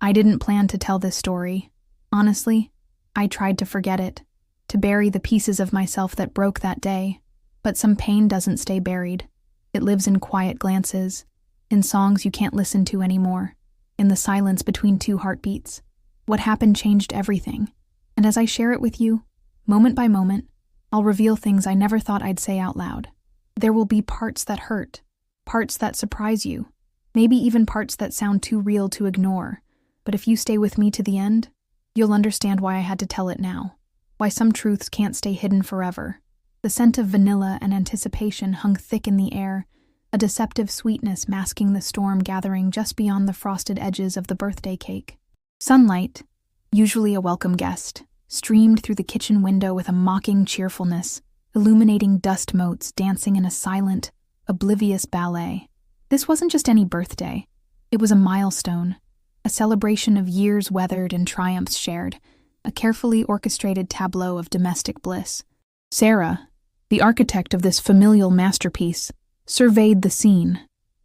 I didn't plan to tell this story. Honestly, I tried to forget it, to bury the pieces of myself that broke that day. But some pain doesn't stay buried. It lives in quiet glances, in songs you can't listen to anymore, in the silence between two heartbeats. What happened changed everything. And as I share it with you, moment by moment, I'll reveal things I never thought I'd say out loud. There will be parts that hurt, parts that surprise you, maybe even parts that sound too real to ignore. But if you stay with me to the end, you'll understand why I had to tell it now, why some truths can't stay hidden forever. The scent of vanilla and anticipation hung thick in the air, a deceptive sweetness masking the storm gathering just beyond the frosted edges of the birthday cake. Sunlight, usually a welcome guest, streamed through the kitchen window with a mocking cheerfulness, illuminating dust motes dancing in a silent, oblivious ballet. This wasn't just any birthday. It was a milestone, a celebration of years weathered and triumphs shared, a carefully orchestrated tableau of domestic bliss. Sarah, the architect of this familial masterpiece, surveyed the scene,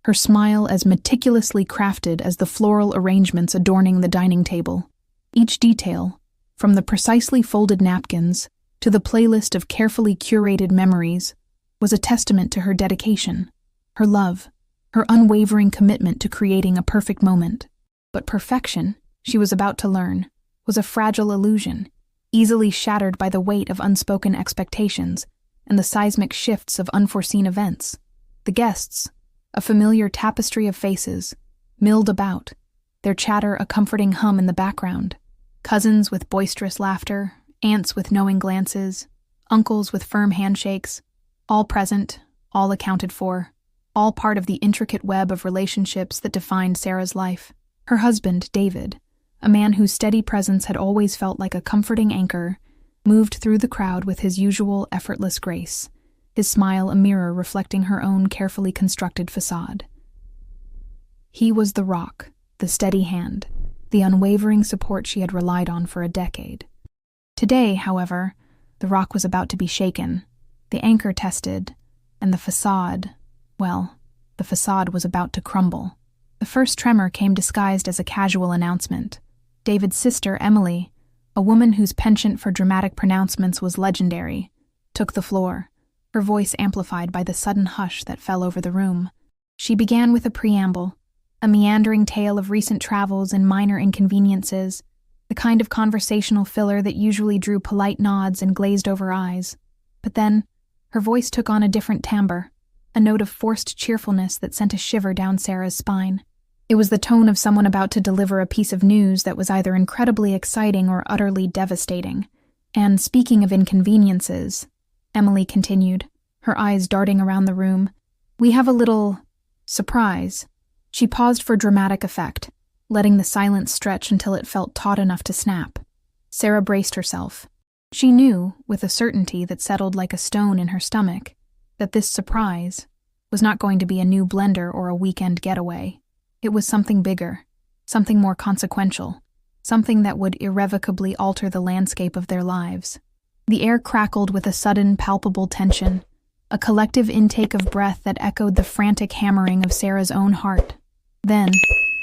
her smile as meticulously crafted as the floral arrangements adorning the dining table. Each detail, from the precisely folded napkins to the playlist of carefully curated memories, was a testament to her dedication, her love, her unwavering commitment to creating a perfect moment. But perfection, she was about to learn, was a fragile illusion, easily shattered by the weight of unspoken expectations and the seismic shifts of unforeseen events. The guests, a familiar tapestry of faces, milled about, their chatter a comforting hum in the background. Cousins with boisterous laughter, aunts with knowing glances, uncles with firm handshakes, all present, all accounted for, all part of the intricate web of relationships that defined Sarah's life. Her husband, David, a man whose steady presence had always felt like a comforting anchor, moved through the crowd with his usual effortless grace, his smile a mirror reflecting her own carefully constructed facade. He was the rock, the steady hand, the unwavering support she had relied on for a decade. Today, however, the rock was about to be shaken, the anchor tested, and the facade was about to crumble. The first tremor came disguised as a casual announcement. David's sister, Emily, a woman whose penchant for dramatic pronouncements was legendary, took the floor, her voice amplified by the sudden hush that fell over the room. She began with a preamble, a meandering tale of recent travels and minor inconveniences, the kind of conversational filler that usually drew polite nods and glazed-over eyes. But then, her voice took on a different timbre, a note of forced cheerfulness that sent a shiver down Sarah's spine. It was the tone of someone about to deliver a piece of news that was either incredibly exciting or utterly devastating. And speaking of inconveniences, Emily continued, her eyes darting around the room, we have a little surprise. She paused for dramatic effect, letting the silence stretch until it felt taut enough to snap. Sarah braced herself. She knew, with a certainty that settled like a stone in her stomach, that this surprise was not going to be a new blender or a weekend getaway. It was something bigger, something more consequential, something that would irrevocably alter the landscape of their lives. The air crackled with a sudden, palpable tension, a collective intake of breath that echoed the frantic hammering of Sarah's own heart. Then,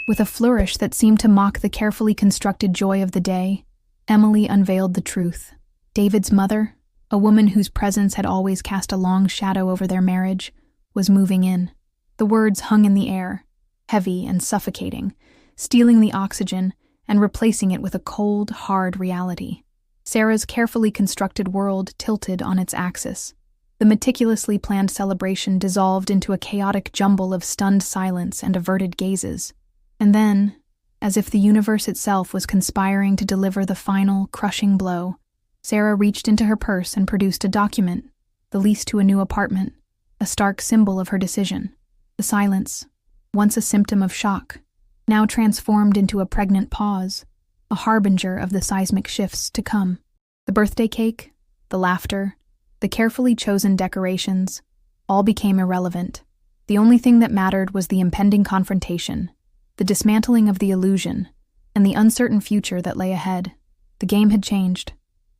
with a flourish that seemed to mock the carefully constructed joy of the day, Emily unveiled the truth. David's mother, a woman whose presence had always cast a long shadow over their marriage, was moving in. The words hung in the air, heavy and suffocating, stealing the oxygen and replacing it with a cold, hard reality. Sarah's carefully constructed world tilted on its axis. The meticulously planned celebration dissolved into a chaotic jumble of stunned silence and averted gazes. And then, as if the universe itself was conspiring to deliver the final, crushing blow, Sarah reached into her purse and produced a document, the lease to a new apartment, a stark symbol of her decision. The silence, once a symptom of shock, now transformed into a pregnant pause, a harbinger of the seismic shifts to come. The birthday cake, the laughter, the carefully chosen decorations, all became irrelevant. The only thing that mattered was the impending confrontation, the dismantling of the illusion, and the uncertain future that lay ahead. The game had changed.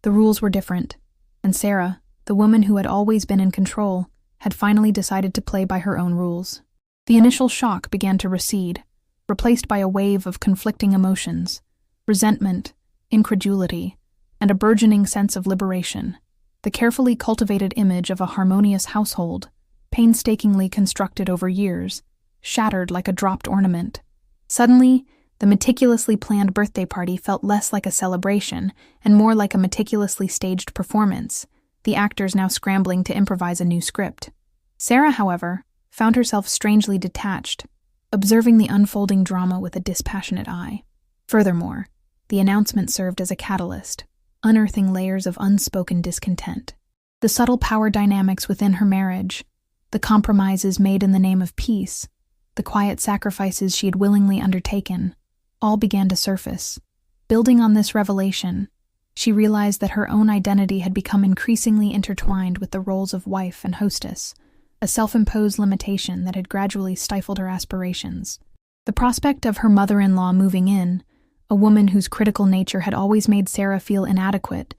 The rules were different, and Sarah, the woman who had always been in control, had finally decided to play by her own rules. The initial shock began to recede, replaced by a wave of conflicting emotions, resentment, incredulity, and a burgeoning sense of liberation. The carefully cultivated image of a harmonious household, painstakingly constructed over years, shattered like a dropped ornament. Suddenly, the meticulously planned birthday party felt less like a celebration and more like a meticulously staged performance, the actors now scrambling to improvise a new script. Sarah, however, found herself strangely detached, observing the unfolding drama with a dispassionate eye. Furthermore, the announcement served as a catalyst, unearthing layers of unspoken discontent. The subtle power dynamics within her marriage, the compromises made in the name of peace, the quiet sacrifices she had willingly undertaken, all began to surface. Building on this revelation, she realized that her own identity had become increasingly intertwined with the roles of wife and hostess, a self-imposed limitation that had gradually stifled her aspirations. The prospect of her mother-in-law moving in, a woman whose critical nature had always made Sarah feel inadequate,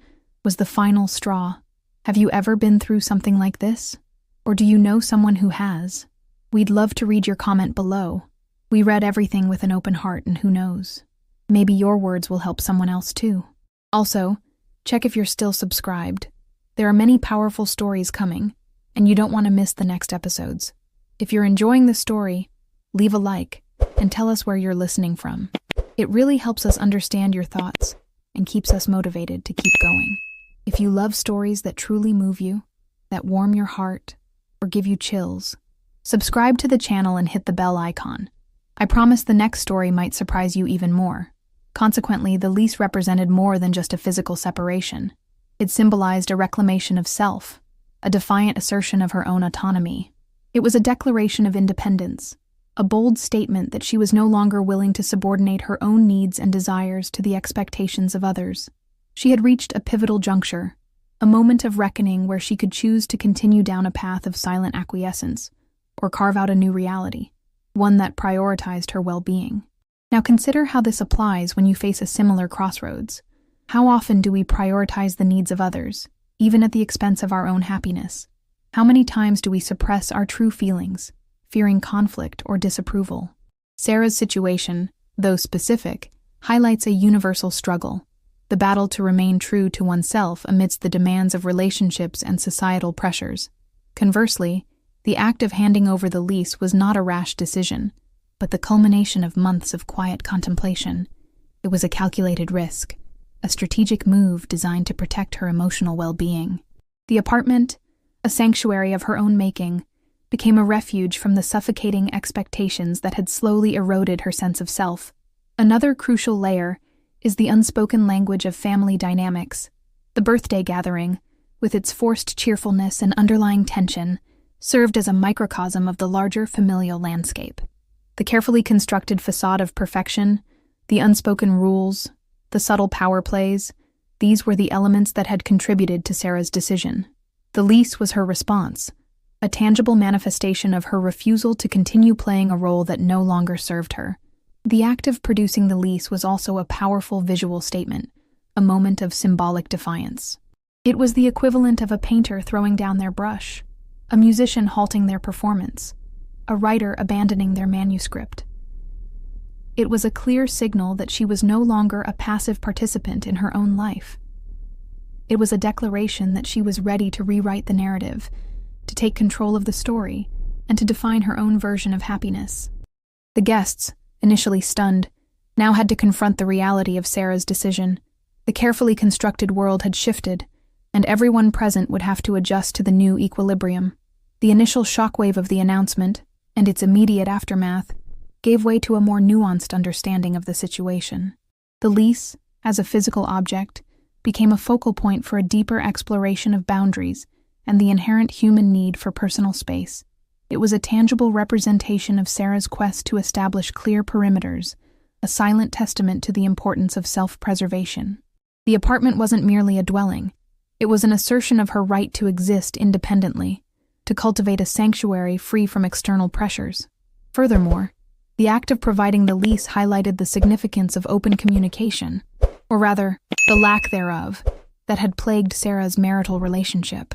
was the final straw. Have you ever been through something like this? Or do you know someone who has? We'd love to read your comment below. We read everything with an open heart, and who knows? Maybe your words will help someone else too. Also, check if you're still subscribed. There are many powerful stories coming, and you don't want to miss the next episodes. If you're enjoying the story, leave a like and tell us where you're listening from. It really helps us understand your thoughts and keeps us motivated to keep going. If you love stories that truly move you, that warm your heart, or give you chills, subscribe to the channel and hit the bell icon. I promise the next story might surprise you even more. Consequently, the lease represented more than just a physical separation. It symbolized a reclamation of self, a defiant assertion of her own autonomy. It was a declaration of independence, a bold statement that she was no longer willing to subordinate her own needs and desires to the expectations of others. She had reached a pivotal juncture, a moment of reckoning where she could choose to continue down a path of silent acquiescence, or carve out a new reality, one that prioritized her well-being. Now consider how this applies when you face a similar crossroads. How often do we prioritize the needs of others, even at the expense of our own happiness? How many times do we suppress our true feelings, fearing conflict or disapproval? Sarah's situation, though specific, highlights a universal struggle, the battle to remain true to oneself amidst the demands of relationships and societal pressures. Conversely, the act of handing over the lease was not a rash decision, but the culmination of months of quiet contemplation. It was a calculated risk, a strategic move designed to protect her emotional well-being. The apartment, a sanctuary of her own making, became a refuge from the suffocating expectations that had slowly eroded her sense of self. Another crucial layer is the unspoken language of family dynamics. The birthday gathering, with its forced cheerfulness and underlying tension, served as a microcosm of the larger familial landscape. The carefully constructed facade of perfection, the unspoken rules, the subtle power plays, these were the elements that had contributed to Sarah's decision. The lease was her response, a tangible manifestation of her refusal to continue playing a role that no longer served her. The act of producing the lease was also a powerful visual statement, a moment of symbolic defiance. It was the equivalent of a painter throwing down their brush, a musician halting their performance, a writer abandoning their manuscript. It was a clear signal that she was no longer a passive participant in her own life. It was a declaration that she was ready to rewrite the narrative, to take control of the story, and to define her own version of happiness. The guests, initially stunned, now had to confront the reality of Sarah's decision. The carefully constructed world had shifted, and everyone present would have to adjust to the new equilibrium. The initial shockwave of the announcement, and its immediate aftermath, gave way to a more nuanced understanding of the situation. The lease, as a physical object, became a focal point for a deeper exploration of boundaries and the inherent human need for personal space. It was a tangible representation of Sarah's quest to establish clear perimeters, a silent testament to the importance of self-preservation. The apartment wasn't merely a dwelling. It was an assertion of her right to exist independently, to cultivate a sanctuary free from external pressures. Furthermore, the act of providing the lease highlighted the significance of open communication, or rather, the lack thereof, that had plagued Sarah's marital relationship.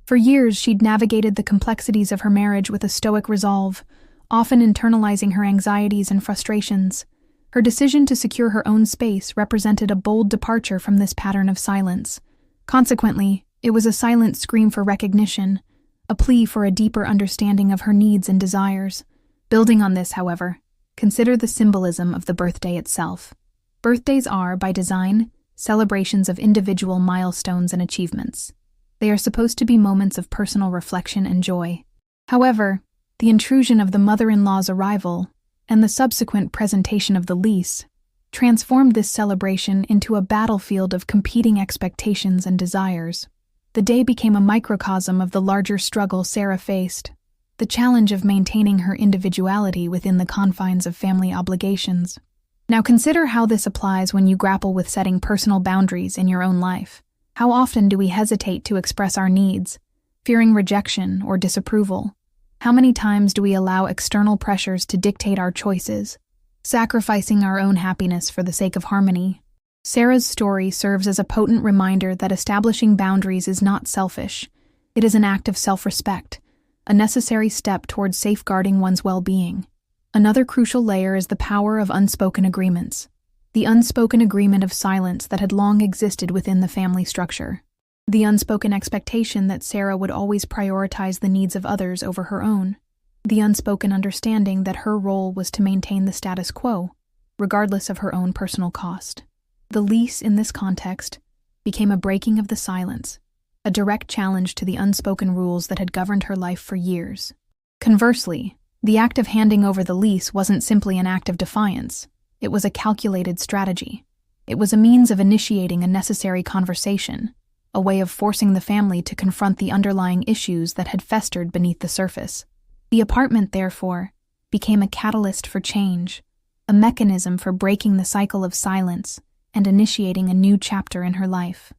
For years, she'd navigated the complexities of her marriage with a stoic resolve, often internalizing her anxieties and frustrations. Her decision to secure her own space represented a bold departure from this pattern of silence. Consequently, it was a silent scream for recognition, a plea for a deeper understanding of her needs and desires. Building on this, however, consider the symbolism of the birthday itself. Birthdays are, by design, celebrations of individual milestones and achievements. They are supposed to be moments of personal reflection and joy. However, the intrusion of the mother-in-law's arrival and the subsequent presentation of the lease transformed this celebration into a battlefield of competing expectations and desires. The day became a microcosm of the larger struggle Sarah faced, the challenge of maintaining her individuality within the confines of family obligations. Now consider how this applies when you grapple with setting personal boundaries in your own life. How often do we hesitate to express our needs, fearing rejection or disapproval? How many times do we allow external pressures to dictate our choices, sacrificing our own happiness for the sake of harmony? Sarah's story serves as a potent reminder that establishing boundaries is not selfish. It is an act of self-respect, a necessary step towards safeguarding one's well-being. Another crucial layer is the power of unspoken agreements, the unspoken agreement of silence that had long existed within the family structure. The unspoken expectation that Sarah would always prioritize the needs of others over her own. The unspoken understanding that her role was to maintain the status quo, regardless of her own personal cost. The lease, in this context, became a breaking of the silence, a direct challenge to the unspoken rules that had governed her life for years. Conversely, the act of handing over the lease wasn't simply an act of defiance. It was a calculated strategy. It was a means of initiating a necessary conversation, a way of forcing the family to confront the underlying issues that had festered beneath the surface. The apartment, therefore, became a catalyst for change, a mechanism for breaking the cycle of silence and initiating a new chapter in her life.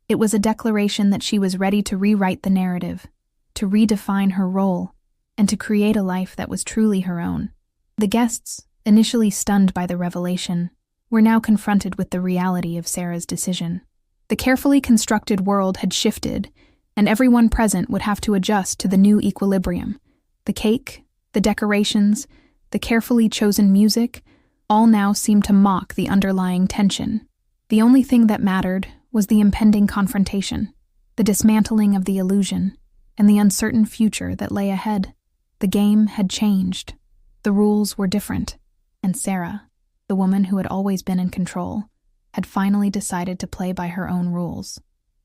It was a declaration that she was ready to rewrite the narrative, to redefine her role, and to create a life that was truly her own. The guests, initially stunned by the revelation, were now confronted with the reality of Sarah's decision. The carefully constructed world had shifted, and everyone present would have to adjust to the new equilibrium. The cake, the decorations, the carefully chosen music, all now seemed to mock the underlying tension. The only thing that mattered was the impending confrontation, the dismantling of the illusion, and the uncertain future that lay ahead. The game had changed. The rules were different, and Sarah, the woman who had always been in control, had finally decided to play by her own rules.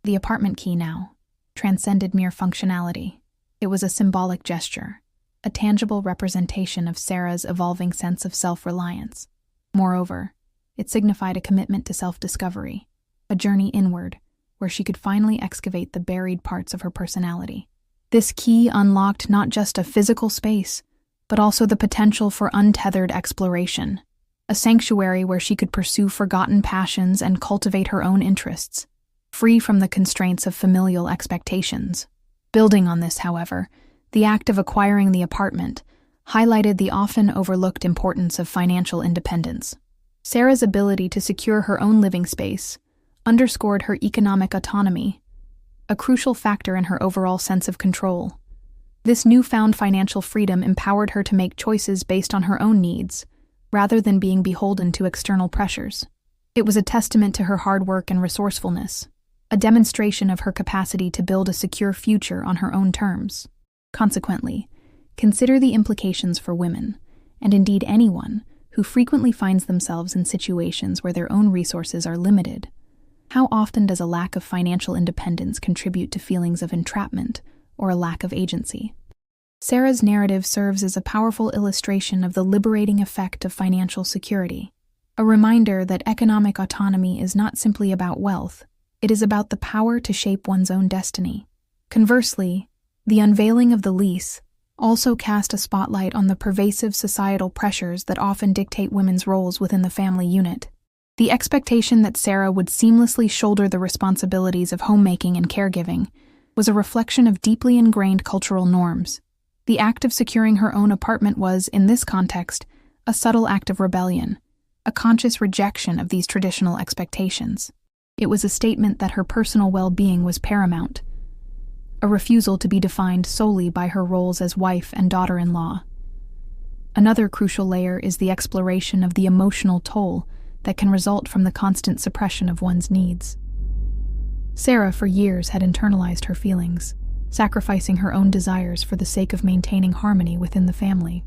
The apartment key now transcended mere functionality. It was a symbolic gesture, a tangible representation of Sarah's evolving sense of self-reliance. Moreover, it signified a commitment to self-discovery, a journey inward, where she could finally excavate the buried parts of her personality. This key unlocked not just a physical space, but also the potential for untethered exploration, a sanctuary where she could pursue forgotten passions and cultivate her own interests, free from the constraints of familial expectations. Building on this, however, the act of acquiring the apartment highlighted the often overlooked importance of financial independence. Sarah's ability to secure her own living space underscored her economic autonomy, a crucial factor in her overall sense of control. This newfound financial freedom empowered her to make choices based on her own needs, rather than being beholden to external pressures. It was a testament to her hard work and resourcefulness, a demonstration of her capacity to build a secure future on her own terms. Consequently, consider the implications for women, and indeed anyone, who frequently finds themselves in situations where their own resources are limited. How often does a lack of financial independence contribute to feelings of entrapment or a lack of agency? Sarah's narrative serves as a powerful illustration of the liberating effect of financial security, a reminder that economic autonomy is not simply about wealth, it is about the power to shape one's own destiny. Conversely, the unveiling of the lease also cast a spotlight on the pervasive societal pressures that often dictate women's roles within the family unit. The expectation that Sarah would seamlessly shoulder the responsibilities of homemaking and caregiving was a reflection of deeply ingrained cultural norms. The act of securing her own apartment was, in this context, a subtle act of rebellion, a conscious rejection of these traditional expectations. It was a statement that her personal well-being was paramount, a refusal to be defined solely by her roles as wife and daughter-in-law. Another crucial layer is the exploration of the emotional toll that can result from the constant suppression of one's needs. Sarah, for years, had internalized her feelings, sacrificing her own desires for the sake of maintaining harmony within the family.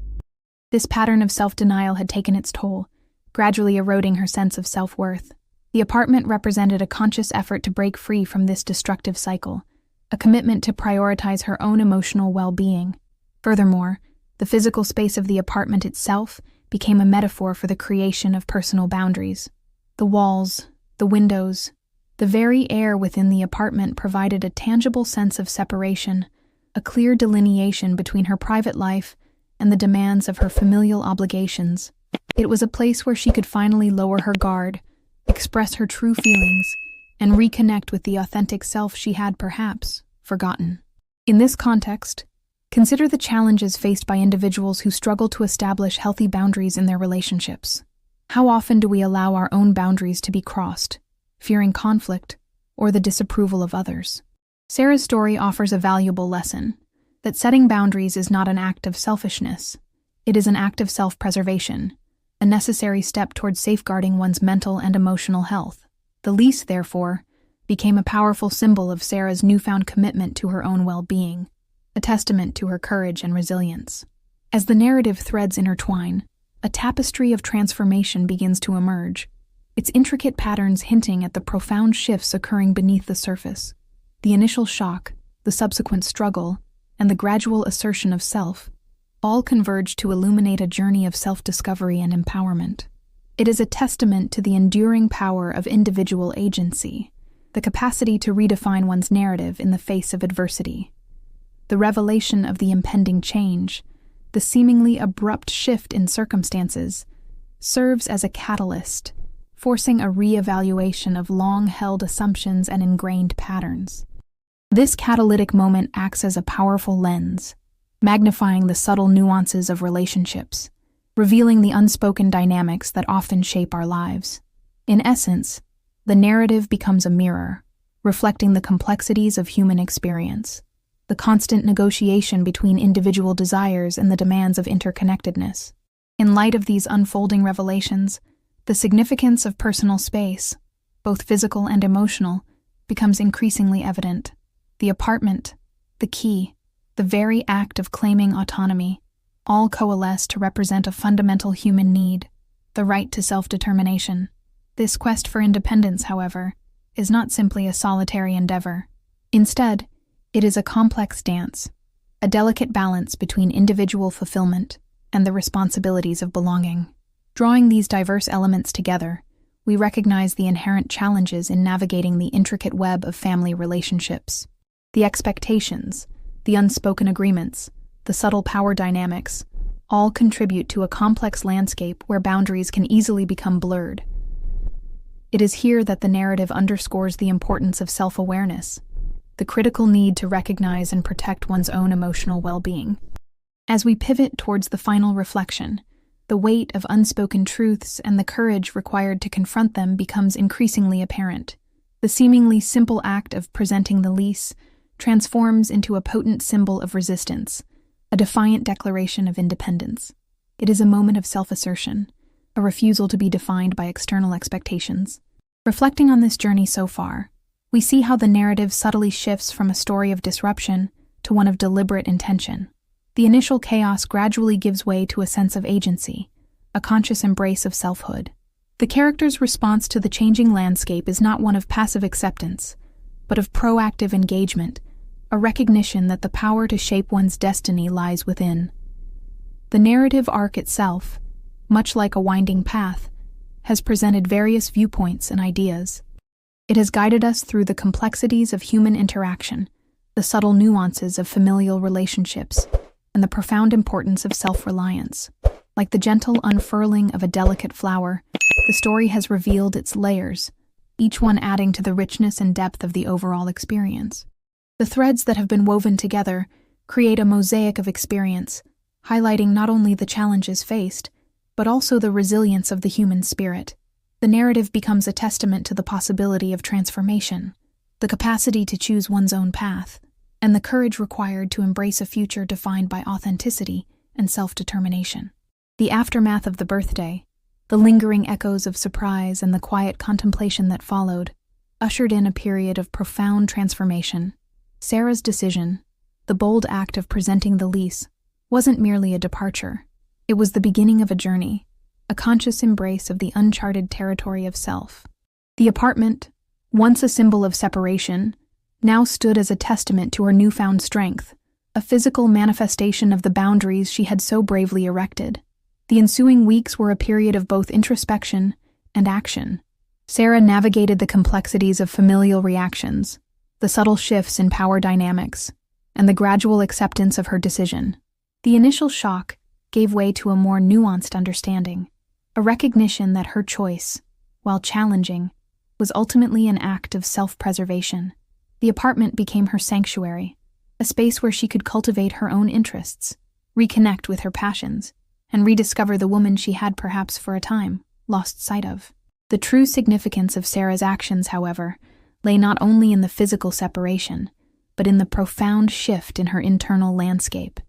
This pattern of self-denial had taken its toll, gradually eroding her sense of self-worth. The apartment represented a conscious effort to break free from this destructive cycle, a commitment to prioritize her own emotional well-being. Furthermore, the physical space of the apartment itself became a metaphor for the creation of personal boundaries. The walls, the windows, the very air within the apartment provided a tangible sense of separation, a clear delineation between her private life and the demands of her familial obligations. It was a place where she could finally lower her guard, express her true feelings, and reconnect with the authentic self she had perhaps forgotten. In this context, consider the challenges faced by individuals who struggle to establish healthy boundaries in their relationships. How often do we allow our own boundaries to be crossed, fearing conflict or the disapproval of others? Sarah's story offers a valuable lesson that setting boundaries is not an act of selfishness. It is an act of self-preservation, a necessary step towards safeguarding one's mental and emotional health. The lease, therefore, became a powerful symbol of Sarah's newfound commitment to her own well-being, a testament to her courage and resilience. As the narrative threads intertwine, a tapestry of transformation begins to emerge, its intricate patterns hinting at the profound shifts occurring beneath the surface. The initial shock, the subsequent struggle, and the gradual assertion of self all converge to illuminate a journey of self-discovery and empowerment. It is a testament to the enduring power of individual agency, the capacity to redefine one's narrative in the face of adversity. The revelation of the impending change, the seemingly abrupt shift in circumstances, serves as a catalyst, forcing a re-evaluation of long-held assumptions and ingrained patterns. This catalytic moment acts as a powerful lens, magnifying the subtle nuances of relationships, revealing the unspoken dynamics that often shape our lives. In essence, the narrative becomes a mirror, reflecting the complexities of human experience, the constant negotiation between individual desires and the demands of interconnectedness. In light of these unfolding revelations, the significance of personal space, both physical and emotional, becomes increasingly evident. The apartment, the key, the very act of claiming autonomy, all coalesce to represent a fundamental human need, the right to self-determination. This quest for independence, however, is not simply a solitary endeavor. Instead, it is a complex dance, a delicate balance between individual fulfillment and the responsibilities of belonging. Drawing these diverse elements together, we recognize the inherent challenges in navigating the intricate web of family relationships. The expectations, the unspoken agreements, the subtle power dynamics, all contribute to a complex landscape where boundaries can easily become blurred. It is here that the narrative underscores the importance of self-awareness, the critical need to recognize and protect one's own emotional well-being. As we pivot towards the final reflection, the weight of unspoken truths and the courage required to confront them becomes increasingly apparent. The seemingly simple act of presenting the lease transforms into a potent symbol of resistance, a defiant declaration of independence. It is a moment of self-assertion, a refusal to be defined by external expectations. Reflecting on this journey so far, we see how the narrative subtly shifts from a story of disruption to one of deliberate intention. The initial chaos gradually gives way to a sense of agency, a conscious embrace of selfhood. The character's response to the changing landscape is not one of passive acceptance, but of proactive engagement, a recognition that the power to shape one's destiny lies within. The narrative arc itself, much like a winding path, has presented various viewpoints and ideas. It has guided us through the complexities of human interaction, the subtle nuances of familial relationships, and the profound importance of self-reliance. Like the gentle unfurling of a delicate flower, the story has revealed its layers, each one adding to the richness and depth of the overall experience. The threads that have been woven together create a mosaic of experience, highlighting not only the challenges faced, but also the resilience of the human spirit. The narrative becomes a testament to the possibility of transformation, the capacity to choose one's own path, and the courage required to embrace a future defined by authenticity and self-determination. The aftermath of the birthday, the lingering echoes of surprise and the quiet contemplation that followed, ushered in a period of profound transformation. Sarah's decision, the bold act of presenting the lease, wasn't merely a departure. It was the beginning of a journey, a conscious embrace of the uncharted territory of self. The apartment, once a symbol of separation, now stood as a testament to her newfound strength, a physical manifestation of the boundaries she had so bravely erected. The ensuing weeks were a period of both introspection and action. Sarah navigated the complexities of familial reactions, the subtle shifts in power dynamics, and the gradual acceptance of her decision. The initial shock gave way to a more nuanced understanding, a recognition that her choice, while challenging, was ultimately an act of self-preservation. The apartment became her sanctuary, a space where she could cultivate her own interests, reconnect with her passions, and rediscover the woman she had perhaps for a time lost sight of. The true significance of Sarah's actions, however, lay not only in the physical separation, but in the profound shift in her internal landscape.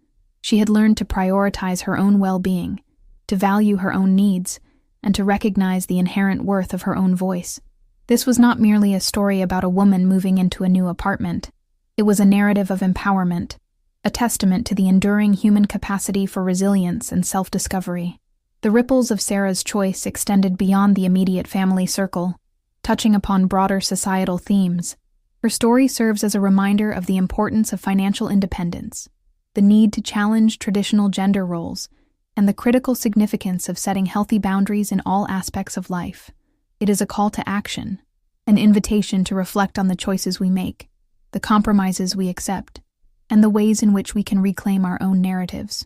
She had learned to prioritize her own well-being, to value her own needs, and to recognize the inherent worth of her own voice. This was not merely a story about a woman moving into a new apartment. It was a narrative of empowerment, a testament to the enduring human capacity for resilience and self-discovery. The ripples of Sarah's choice extended beyond the immediate family circle, touching upon broader societal themes. Her story serves as a reminder of the importance of financial independence, the need to challenge traditional gender roles, and the critical significance of setting healthy boundaries in all aspects of life. It is a call to action, an invitation to reflect on the choices we make, the compromises we accept, and the ways in which we can reclaim our own narratives.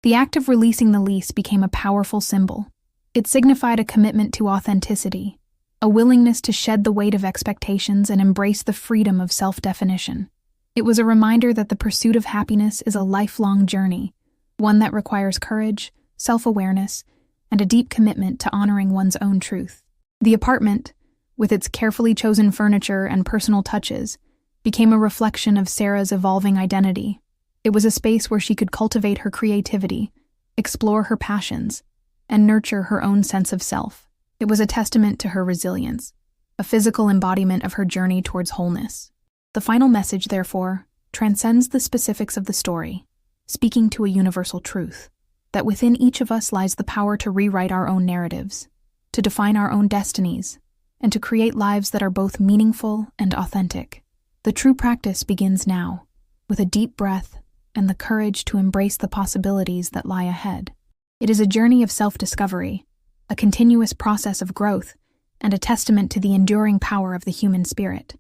The act of releasing the lease became a powerful symbol. It signified a commitment to authenticity, a willingness to shed the weight of expectations and embrace the freedom of self-definition. It was a reminder that the pursuit of happiness is a lifelong journey, one that requires courage, self-awareness, and a deep commitment to honoring one's own truth. The apartment, with its carefully chosen furniture and personal touches, became a reflection of Sarah's evolving identity. It was a space where she could cultivate her creativity, explore her passions, and nurture her own sense of self. It was a testament to her resilience, a physical embodiment of her journey towards wholeness. The final message, therefore, transcends the specifics of the story, speaking to a universal truth, that within each of us lies the power to rewrite our own narratives, to define our own destinies, and to create lives that are both meaningful and authentic. The true practice begins now, with a deep breath and the courage to embrace the possibilities that lie ahead. It is a journey of self-discovery, a continuous process of growth, and a testament to the enduring power of the human spirit.